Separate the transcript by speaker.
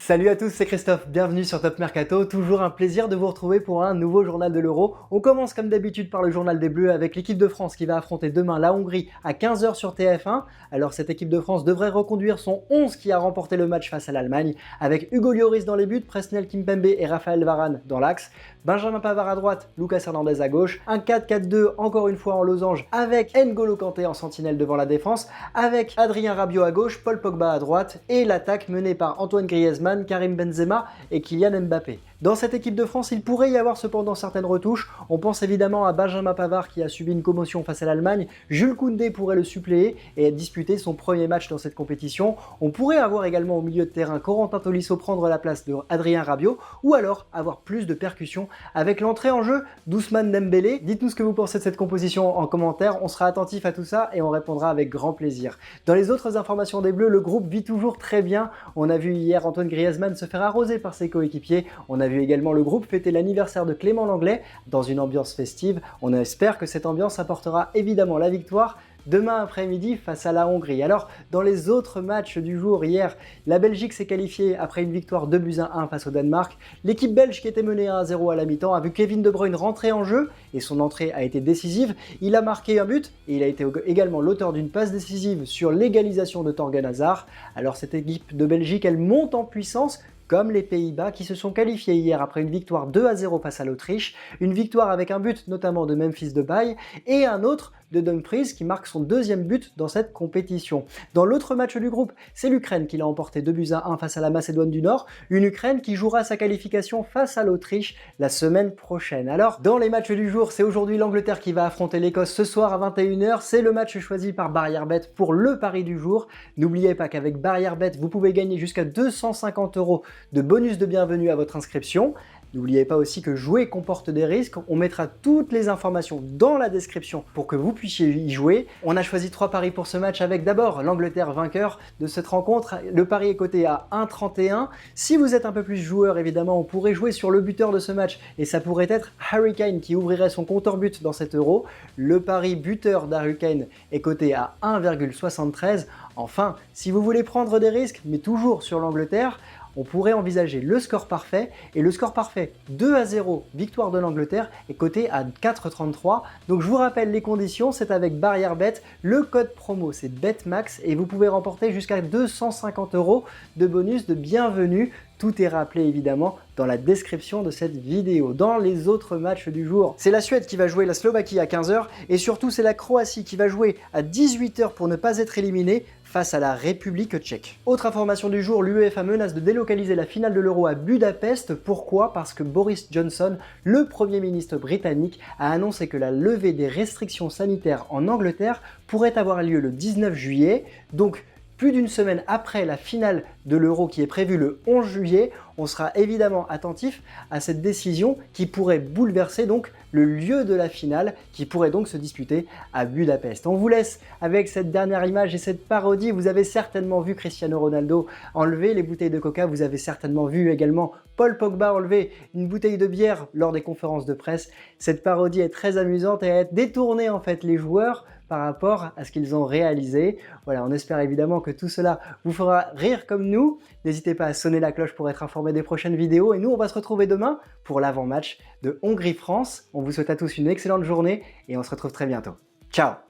Speaker 1: Salut à tous, c'est Christophe, bienvenue sur Top Mercato, toujours un plaisir de vous retrouver pour un nouveau journal de l'Euro. On commence comme d'habitude par le journal des Bleus avec l'équipe de France qui va affronter demain la Hongrie à 15 h sur TF1. Alors cette équipe de France devrait reconduire son 11 qui a remporté le match face à l'Allemagne, avec Hugo Lloris dans les buts, Presnel Kimpembe et Raphaël Varane dans l'axe, Benjamin Pavard à droite, Lucas Hernandez à gauche, un 4-4-2 encore une fois en losange avec N'Golo Kanté en sentinelle devant la défense, avec Adrien Rabiot à gauche, Paul Pogba à droite et l'attaque menée par Antoine Griezmann, Karim Benzema et Kylian Mbappé. Dans cette équipe de France, il pourrait y avoir cependant certaines retouches. On pense évidemment à Benjamin Pavard qui a subi une commotion face à l'Allemagne. Jules Koundé pourrait le suppléer et disputer son premier match dans cette compétition. On pourrait avoir également au milieu de terrain Corentin Tolisso prendre la place de Adrien Rabiot ou alors avoir plus de percussions avec l'entrée en jeu d'Ousmane Dembélé. Dites-nous ce que vous pensez de cette composition en commentaire. On sera attentif à tout ça et on répondra avec grand plaisir. Dans les autres informations des Bleus, le groupe vit toujours très bien. On a vu hier Antoine Griezmann se faire arroser par ses coéquipiers. On a vu également le groupe fêter l'anniversaire de Clément Lenglet dans une ambiance festive. On espère que cette ambiance apportera évidemment la victoire demain après-midi face à la Hongrie. Alors, dans les autres matchs du jour, hier, la Belgique s'est qualifiée après une victoire 2-1 face au Danemark. L'équipe belge qui était menée 1-0 à la mi-temps a vu Kevin De Bruyne rentrer en jeu et son entrée a été décisive. Il a marqué un but et il a été également l'auteur d'une passe décisive sur l'égalisation de Thorgan Hazard. Alors cette équipe de Belgique, elle monte en puissance comme les Pays-Bas qui se sont qualifiés hier après une victoire 2-0 face à l'Autriche, une victoire avec un but notamment de Memphis Depay et un autre de Dumfries qui marque son deuxième but dans cette compétition. Dans l'autre match du groupe, c'est l'Ukraine qui l'a emporté 2-1 face à la Macédoine du Nord, une Ukraine qui jouera sa qualification face à l'Autriche la semaine prochaine. Alors, dans les matchs du jour, c'est aujourd'hui l'Angleterre qui va affronter l'Écosse ce soir à 21 h, c'est le match choisi par Barrière-Bet pour le pari du jour. N'oubliez pas qu'avec Barrière-Bet, vous pouvez gagner jusqu'à 250 € de bonus de bienvenue à votre inscription. N'oubliez pas aussi que jouer comporte des risques, on mettra toutes les informations dans la description pour que vous puissiez y jouer. On a choisi 3 paris pour ce match avec d'abord l'Angleterre vainqueur de cette rencontre. Le pari est coté à 1,31. Si vous êtes un peu plus joueur, évidemment, on pourrait jouer sur le buteur de ce match et ça pourrait être Harry Kane qui ouvrirait son compteur but dans cet euro. Le pari buteur d'Harry Kane est coté à 1,73. Enfin, si vous voulez prendre des risques, mais toujours sur l'Angleterre, on pourrait envisager le score parfait, et le score parfait 2-0, victoire de l'Angleterre, est coté à 4,33. Donc je vous rappelle les conditions, c'est avec Barrière-Bet, le code promo c'est BETMAX, et vous pouvez remporter jusqu'à 250 € de bonus de bienvenue. Tout est rappelé évidemment dans la description de cette vidéo. Dans les autres matchs du jour, c'est la Suède qui va jouer la Slovaquie à 15 h, et surtout c'est la Croatie qui va jouer à 18 h pour ne pas être éliminée face à la République tchèque. Autre information du jour, l'UEFA menace de délocaliser la finale de l'Euro à Budapest. Pourquoi? Parce que Boris Johnson, le Premier ministre britannique, a annoncé que la levée des restrictions sanitaires en Angleterre pourrait avoir lieu le 19 juillet. Donc, plus d'une semaine après la finale de l'Euro qui est prévue le 11 juillet, on sera évidemment attentif à cette décision qui pourrait bouleverser donc le lieu de la finale qui pourrait donc se disputer à Budapest. On vous laisse avec cette dernière image et cette parodie. Vous avez certainement vu Cristiano Ronaldo enlever les bouteilles de coca, vous avez certainement vu également Paul Pogba enlever une bouteille de bière lors des conférences de presse. Cette parodie est très amusante et elle détourne en fait les joueurs par rapport à ce qu'ils ont réalisé. Voilà, on espère évidemment que tout cela vous fera rire comme nous. N'hésitez pas à sonner la cloche pour être informé des prochaines vidéos. Et nous, on va se retrouver demain pour l'avant-match de Hongrie-France. On vous souhaite à tous une excellente journée et on se retrouve très bientôt. Ciao!